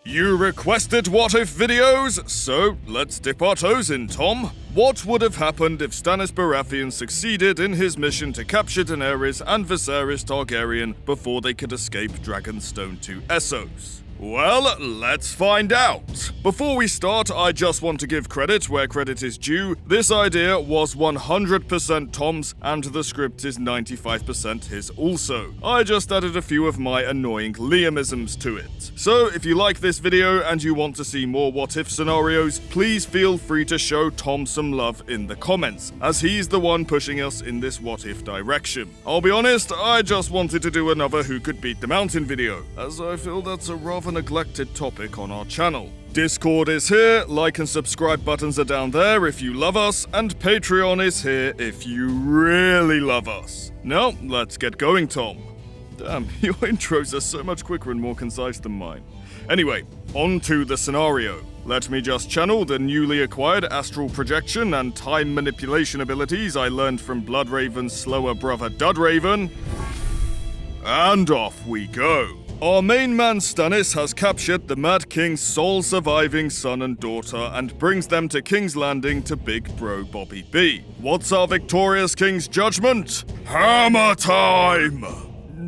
You requested what if videos, so let's dip our toes in, Tom. What would have happened if Stannis Baratheon succeeded in his mission to capture Daenerys and Viserys Targaryen before they could escape Dragonstone to Essos? Well, let's find out. Before we start, I just want to give credit where credit is due. This idea was 100% Tom's, and the script is 95% his also. I just added a few of my annoying Liamisms to it. So, if you like this video and you want to see more what-if scenarios, please feel free to show Tom some love in the comments, as he's the one pushing us in this what-if direction. I'll be honest, I just wanted to do another Who Could Beat the Mountain video, as I feel that's a rather neglected topic on our channel. Discord is here, like and subscribe buttons are down there if you love us, and Patreon is here if you really love us. Now, let's get going, Tom. Damn, your intros are so much quicker and more concise than mine. Anyway, on to the scenario. Let me just channel the newly acquired astral projection and time manipulation abilities I learned from Bloodraven's slower brother Dudraven, and off we go. Our main man Stannis has captured the Mad King's sole surviving son and daughter and brings them to King's Landing to Big Bro Bobby B. What's our victorious king's judgment? Hammer time!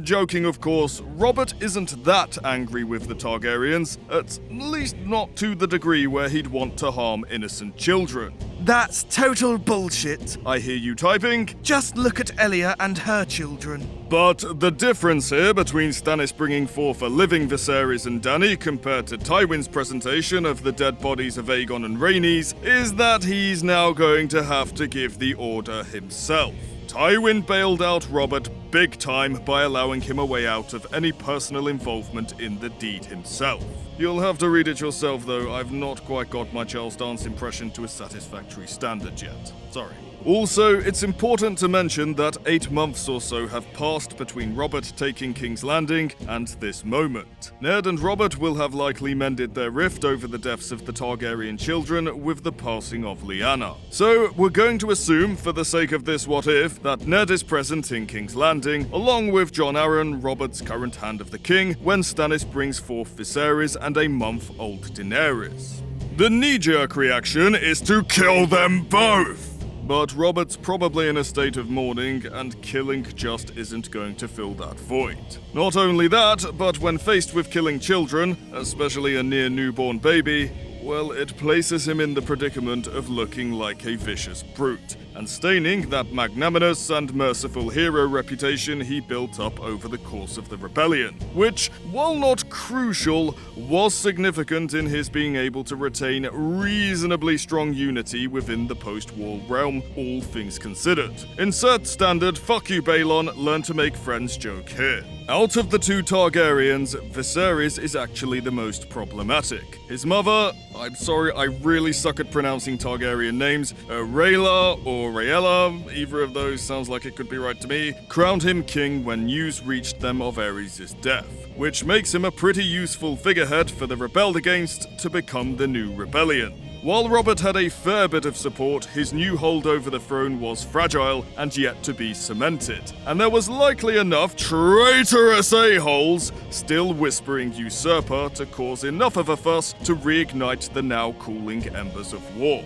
Joking, of course, Robert isn't that angry with the Targaryens, at least not to the degree where he'd want to harm innocent children. That's total bullshit. I hear you typing. Just look at Elia and her children. But the difference here between Stannis bringing forth a living Viserys and Dany compared to Tywin's presentation of the dead bodies of Aegon and Rhaenys is that he's now going to have to give the order himself. Tywin bailed out Robert big time by allowing him a way out of any personal involvement in the deed himself. You'll have to read it yourself though, I've not quite got my Charles Dance impression to a satisfactory standard yet. Sorry. Also, it's important to mention that 8 months or so have passed between Robert taking King's Landing and this moment. Ned and Robert will have likely mended their rift over the deaths of the Targaryen children with the passing of Lyanna. So, we're going to assume, for the sake of this what-if, that Ned is present in King's Landing, along with Jon Arryn, Robert's current Hand of the King, when Stannis brings forth Viserys and a month-old Daenerys. The knee-jerk reaction is to kill them both! But Robert's probably in a state of mourning, and killing just isn't going to fill that void. Not only that, but when faced with killing children, especially a near newborn baby, well, it places him in the predicament of looking like a vicious brute, and staining that magnanimous and merciful hero reputation he built up over the course of the rebellion, which, while not crucial, was significant in his being able to retain reasonably strong unity within the post-war realm, all things considered. Insert standard "fuck you Balon, learn to make friends" joke here. Out of the two Targaryens, Viserys is actually the most problematic. His mother, I'm sorry, I really suck at pronouncing Targaryen names, Rhaela or Rhaella, either of those sounds like it could be right to me, crowned him king when news reached them of Aerys' death, which makes him a pretty useful figurehead for the rebelled against to become the new rebellion. While Robert had a fair bit of support, his new hold over the throne was fragile and yet to be cemented, and there was likely enough traitorous a-holes still whispering usurper to cause enough of a fuss to reignite the now cooling embers of war.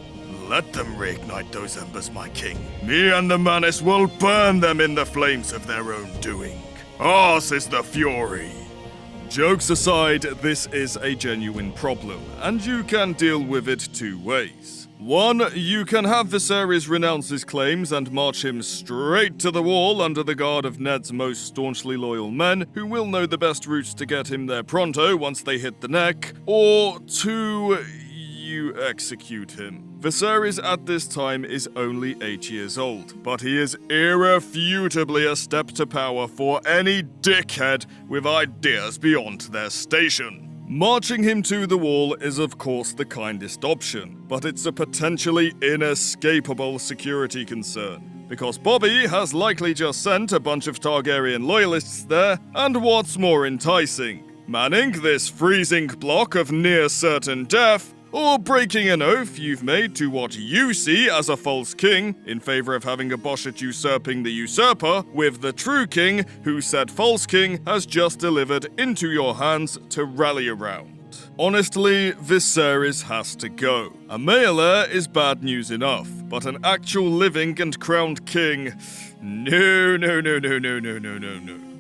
Let them reignite those embers, my king. Me and the Manus will burn them in the flames of their own doing. Ours is the fury. Jokes aside, this is a genuine problem, and you can deal with it two ways. One, you can have Viserys renounce his claims and march him straight to the wall under the guard of Ned's most staunchly loyal men, who will know the best routes to get him there pronto once they hit the neck. Or two, you execute him. Viserys at this time is only 8 years old, but he is irrefutably a step to power for any dickhead with ideas beyond their station. Marching him to the wall is of course the kindest option, but it's a potentially inescapable security concern, because Bobby has likely just sent a bunch of Targaryen loyalists there, and what's more enticing, manning this freezing block of near certain death, or breaking an oath you've made to what you see as a false king in favor of having a bosh at usurping the usurper, with the true king, who said false king has just delivered into your hands to rally around. Honestly, Viserys has to go. A male heir is bad news enough, but an actual living and crowned king... No.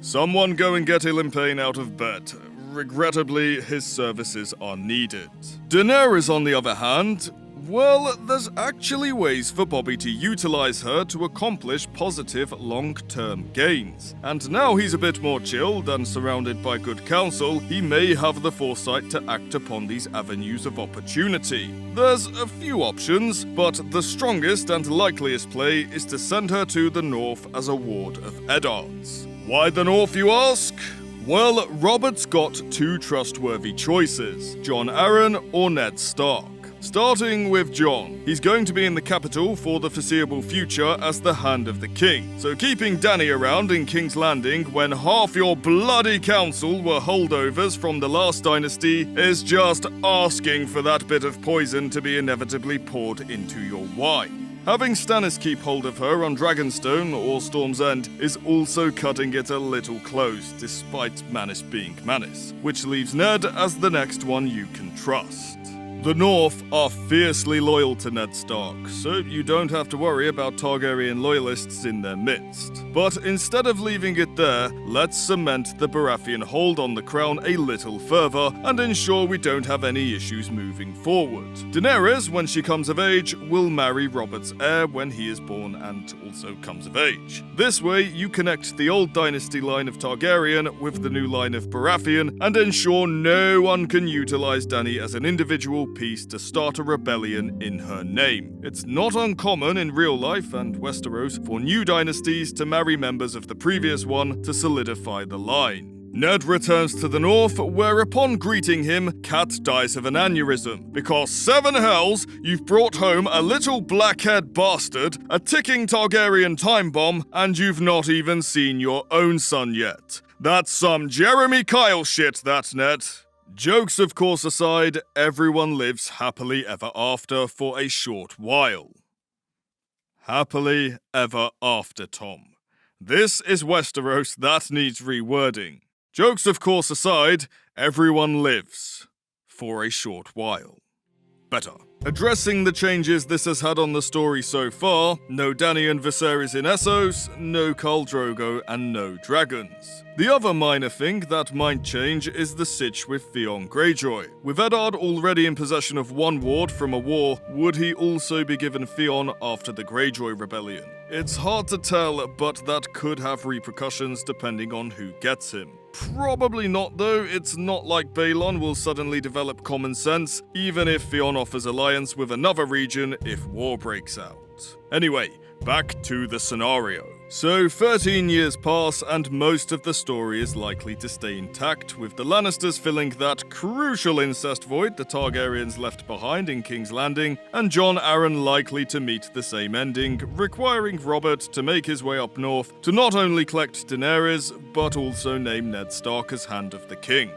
Someone go and get Ilimpane out of bed. Regrettably, his services are needed. Daenerys, on the other hand, well, there's actually ways for Bobby to utilize her to accomplish positive long-term gains. And now he's a bit more chilled and surrounded by good counsel, he may have the foresight to act upon these avenues of opportunity. There's a few options, but the strongest and likeliest play is to send her to the north as a ward of Eddard's. Why the north, you ask? Well, Robert's got two trustworthy choices, Jon Arryn or Ned Stark. Starting with Jon, he's going to be in the capital for the foreseeable future as the Hand of the King. So keeping Dany around in King's Landing when half your bloody council were holdovers from the last dynasty is just asking for that bit of poison to be inevitably poured into your wine. Having Stannis keep hold of her on Dragonstone or Storm's End is also cutting it a little close, despite Manys being Manys, which leaves Ned as the next one you can trust. The North are fiercely loyal to Ned Stark, so you don't have to worry about Targaryen loyalists in their midst. But instead of leaving it there, let's cement the Baratheon hold on the crown a little further and ensure we don't have any issues moving forward. Daenerys, when she comes of age, will marry Robert's heir when he is born and also comes of age. This way, you connect the old dynasty line of Targaryen with the new line of Baratheon and ensure no one can utilize Dany as an individual piece to start a rebellion in her name. It's not uncommon in real life and Westeros for new dynasties to marry members of the previous one to solidify the line. Ned returns to the north, where upon greeting him, Cat dies of an aneurysm, because 7 hells, you've brought home a little blackhead bastard, a ticking Targaryen time bomb, and you've not even seen your own son yet. That's some Jeremy Kyle shit, that, Ned. Jokes of course aside, everyone lives happily ever after for a short while. Happily ever after, Tom. This is Westeros that needs rewording. Jokes of course aside, everyone lives for a short while. Better. Addressing the changes this has had on the story so far, no Dany and Viserys in Essos, no Khal Drogo, and no dragons. The other minor thing that might change is the sitch with Theon Greyjoy. With Eddard already in possession of one ward from a war, would he also be given Theon after the Greyjoy rebellion? It's hard to tell, but that could have repercussions depending on who gets him. Probably not though, it's not like Balon will suddenly develop common sense, even if Theon offers alliance with another region if war breaks out. Anyway, back to the scenario. So 13 years pass and most of the story is likely to stay intact, with the Lannisters filling that crucial incest void the Targaryens left behind in King's Landing, and Jon Arryn likely to meet the same ending, requiring Robert to make his way up north to not only collect Daenerys, but also name Ned Stark as Hand of the King.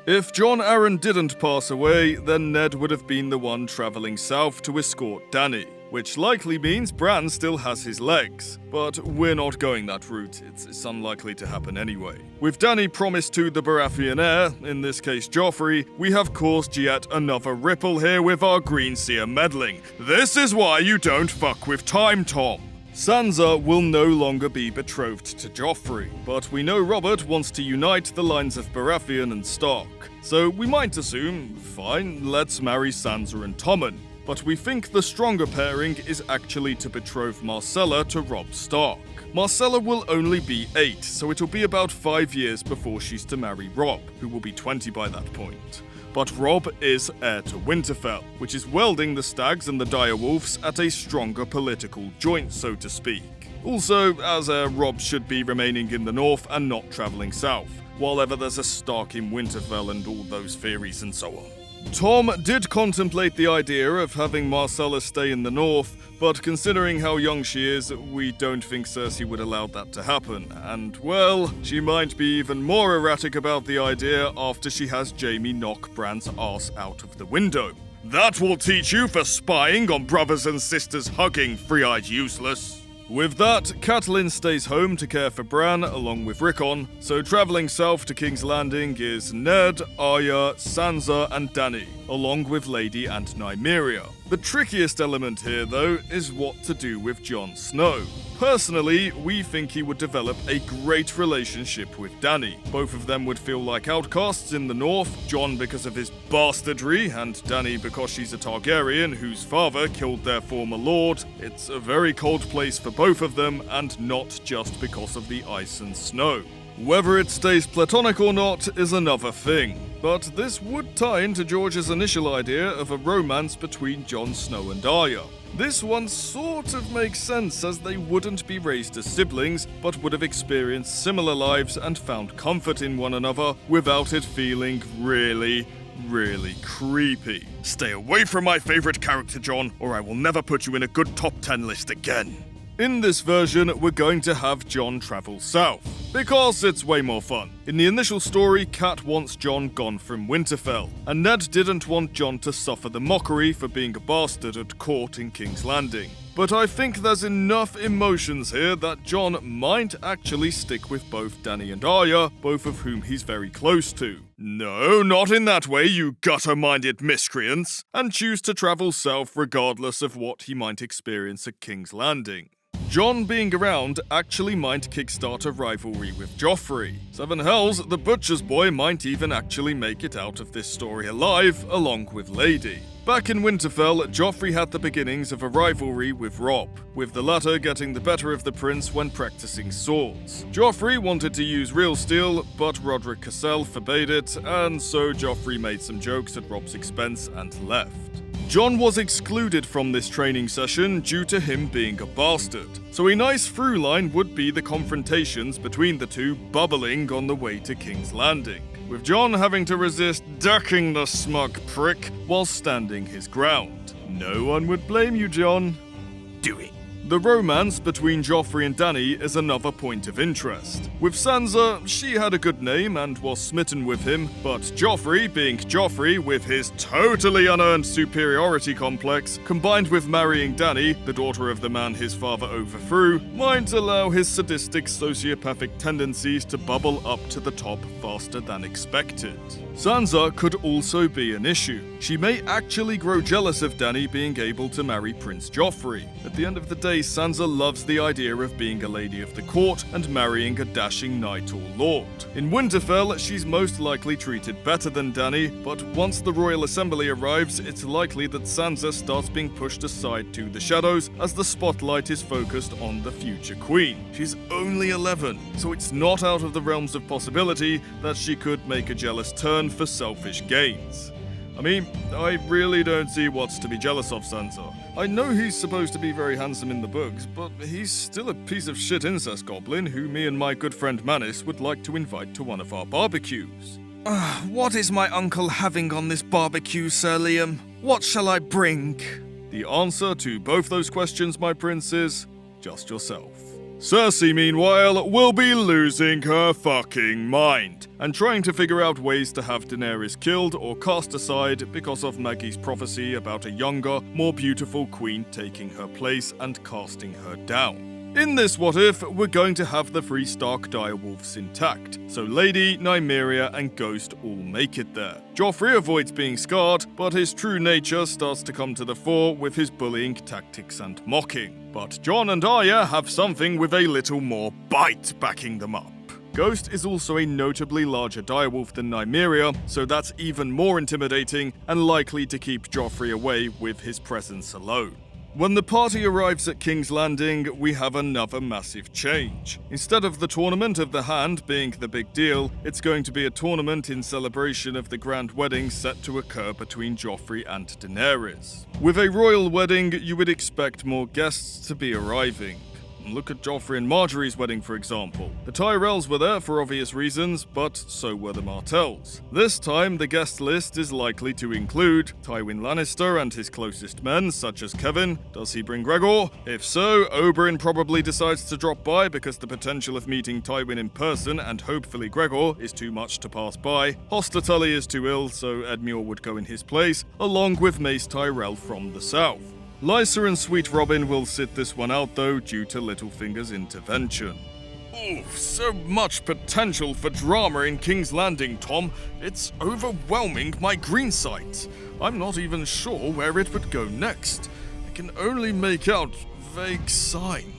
If Jon Arryn didn't pass away, then Ned would have been the one travelling south to escort Dany, which likely means Bran still has his legs. But we're not going that route, it's unlikely to happen anyway. With Dany promised to the Baratheon heir, in this case Joffrey, we have caused yet another ripple here with our Greenseer meddling. This is why you don't fuck with time, Tom. Sansa will no longer be betrothed to Joffrey, but we know Robert wants to unite the lines of Baratheon and Stark. So we might assume, fine, let's marry Sansa and Tommen. But we think the stronger pairing is actually to betroth Myrcella to Robb Stark. Myrcella will only be 8, so it'll be about 5 years before she's to marry Robb, who will be 20 by that point. But Robb is heir to Winterfell, which is welding the Stags and the Direwolves at a stronger political joint, so to speak. Also, as heir, Robb should be remaining in the north and not travelling south, while ever there's a Stark in Winterfell and all those theories and so on. Tom did contemplate the idea of having Myrcella stay in the north, but considering how young she is, we don't think Cersei would allow that to happen. And, well, she might be even more erratic about the idea after she has Jaime knock Bran's arse out of the window. That will teach you for spying on brothers and sisters hugging, three-eyed useless. With that, Catelyn stays home to care for Bran along with Rickon, so travelling south to King's Landing is Ned, Arya, Sansa and Dany, along with Lady and Nymeria. The trickiest element here, though, is what to do with Jon Snow. Personally, we think he would develop a great relationship with Dany. Both of them would feel like outcasts in the north, Jon because of his bastardry, and Dany because she's a Targaryen whose father killed their former lord. It's a very cold place for both of them, and not just because of the ice and snow. Whether it stays platonic or not is another thing, but this would tie into George's initial idea of a romance between Jon Snow and Arya. This one sort of makes sense, as they wouldn't be raised as siblings, but would have experienced similar lives and found comfort in one another without it feeling really creepy. Stay away from my favourite character, Jon, or I will never put you in a good top 10 list again. In this version, we're going to have Jon travel south, because it's way more fun. In the initial story, Cat wants Jon gone from Winterfell, and Ned didn't want Jon to suffer the mockery for being a bastard at court in King's Landing. But I think there's enough emotions here that Jon might actually stick with both Dany and Arya, both of whom he's very close to. No, not in that way, you gutter-minded miscreants, and choose to travel south regardless of what he might experience at King's Landing. Jon being around actually might kickstart a rivalry with Joffrey. Seven hells, the butcher's boy might even actually make it out of this story alive, along with Lady. Back in Winterfell, Joffrey had the beginnings of a rivalry with Robb, with the latter getting the better of the prince when practicing swords. Joffrey wanted to use real steel, but Roderick Cassel forbade it, and so Joffrey made some jokes at Robb's expense and left. Jon was excluded from this training session due to him being a bastard, so a nice through line would be the confrontations between the two bubbling on the way to King's Landing, with Jon having to resist ducking the smug prick while standing his ground. No one would blame you, Jon. Do it. The romance between Joffrey and Dany is another point of interest. With Sansa, she had a good name and was smitten with him, but Joffrey, being Joffrey with his totally unearned superiority complex, combined with marrying Dany, the daughter of the man his father overthrew, might allow his sadistic sociopathic tendencies to bubble up to the top faster than expected. Sansa could also be an issue. She may actually grow jealous of Dany being able to marry Prince Joffrey. At the end of the day, Sansa loves the idea of being a lady of the court and marrying a dashing knight or lord. In Winterfell, she's most likely treated better than Dany, but once the Royal Assembly arrives, it's likely that Sansa starts being pushed aside to the shadows as the spotlight is focused on the future queen. She's only 11, so it's not out of the realms of possibility that she could make a jealous turn for selfish gains. I mean, I really don't see what's to be jealous of Sansa. I know he's supposed to be very handsome in the books, but he's still a piece of shit incest goblin who me and my good friend Manis would like to invite to one of our barbecues. What is my uncle having on this barbecue, Sir Liam? What shall I bring? The answer to both those questions, my prince, is just yourself. Cersei, meanwhile, will be losing her fucking mind and trying to figure out ways to have Daenerys killed or cast aside because of Maggie's prophecy about a younger, more beautiful queen taking her place and casting her down. In this what if, we're going to have the 3 Stark direwolves intact, so Lady, Nymeria and Ghost all make it there. Joffrey avoids being scarred, but his true nature starts to come to the fore with his bullying tactics and mocking. But Jon and Arya have something with a little more bite backing them up. Ghost is also a notably larger direwolf than Nymeria, so that's even more intimidating and likely to keep Joffrey away with his presence alone. When the party arrives at King's Landing, we have another massive change. Instead of the Tournament of the Hand being the big deal, it's going to be a tournament in celebration of the grand wedding set to occur between Joffrey and Daenerys. With a royal wedding, you would expect more guests to be arriving. Look at Joffrey and Marjorie's wedding, for example. The Tyrells were there for obvious reasons, but so were the Martells. This time, the guest list is likely to include Tywin Lannister and his closest men, such as Kevin. Does he bring Gregor? If so, Oberyn probably decides to drop by because the potential of meeting Tywin in person and hopefully Gregor is too much to pass by. Hoster Tully is too ill, so Edmure would go in his place, along with Mace Tyrell from the south. Lysa and Sweet Robin will sit this one out though due to Littlefinger's intervention. Oof, so much potential for drama in King's Landing, Tom. It's overwhelming my green sight. I'm not even sure where it would go next. I can only make out vague signs.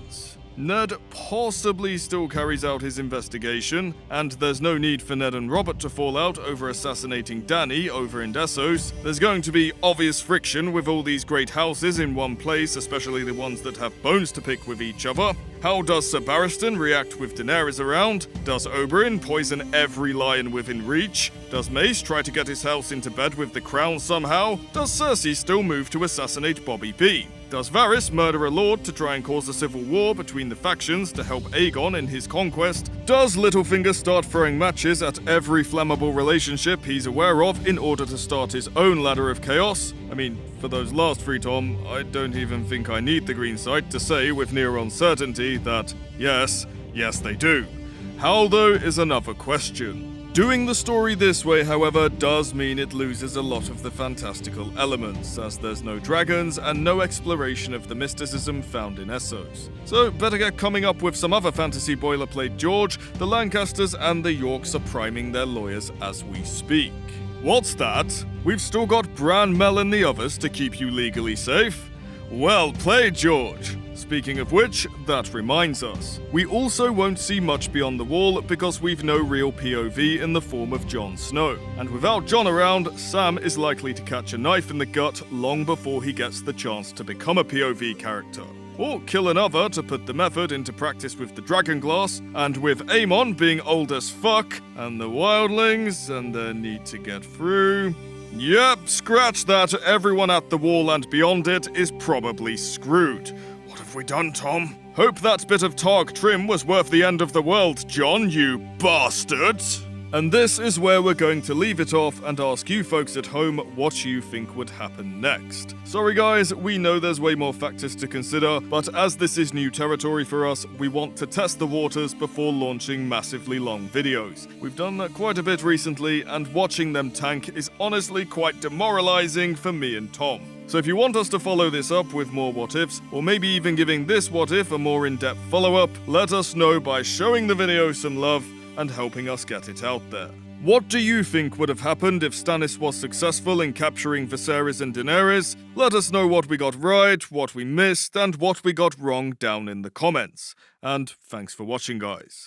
Ned possibly still carries out his investigation, and there's no need for Ned and Robert to fall out over assassinating Dany over in Essos. There's going to be obvious friction with all these great houses in one place, especially the ones that have bones to pick with each other. How does Sir Barristan react with Daenerys around? Does Oberyn poison every lion within reach? Does Mace try to get his house into bed with the crown somehow? Does Cersei still move to assassinate Bobby B? Does Varys murder a lord to try and cause a civil war between the factions to help Aegon in his conquest? Does Littlefinger start throwing matches at every flammable relationship he's aware of in order to start his own ladder of chaos? I mean, for those last three, Tom, I don't even think I need the green sight to say with near-on certainty that yes, they do. How, though, is another question. Doing the story this way, however, does mean it loses a lot of the fantastical elements, as there's no dragons and no exploration of the mysticism found in Essos. So, better get coming up with some other fantasy boilerplate, George. The Lancasters and the Yorks are priming their lawyers as we speak. What's that? We've still got Bran, Mel and the others to keep you legally safe? Well played, George. Speaking of which, that reminds us. We also won't see much beyond the wall because we've no real POV in the form of Jon Snow. And without Jon around, Sam is likely to catch a knife in the gut long before he gets the chance to become a POV character. Or kill another to put the method into practice with the Dragonglass, and with Aemon being old as fuck, and the wildlings and their need to get through. Yep, scratch that, everyone at the wall and beyond it is probably screwed. What have we done, Tom? Hope that bit of Targ trim was worth the end of the world, Jon, you bastards! And this is where we're going to leave it off and ask you folks at home what you think would happen next. Sorry guys, we know there's way more factors to consider, but as this is new territory for us, we want to test the waters before launching massively long videos. We've done that quite a bit recently, and watching them tank is honestly quite demoralizing for me and Tom. So if you want us to follow this up with more what-ifs, or maybe even giving this what-if a more in-depth follow-up, let us know by showing the video some love and helping us get it out there. What do you think would have happened if Stannis was successful in capturing Viserys and Daenerys? Let us know what we got right, what we missed, and what we got wrong down in the comments. And thanks for watching, guys.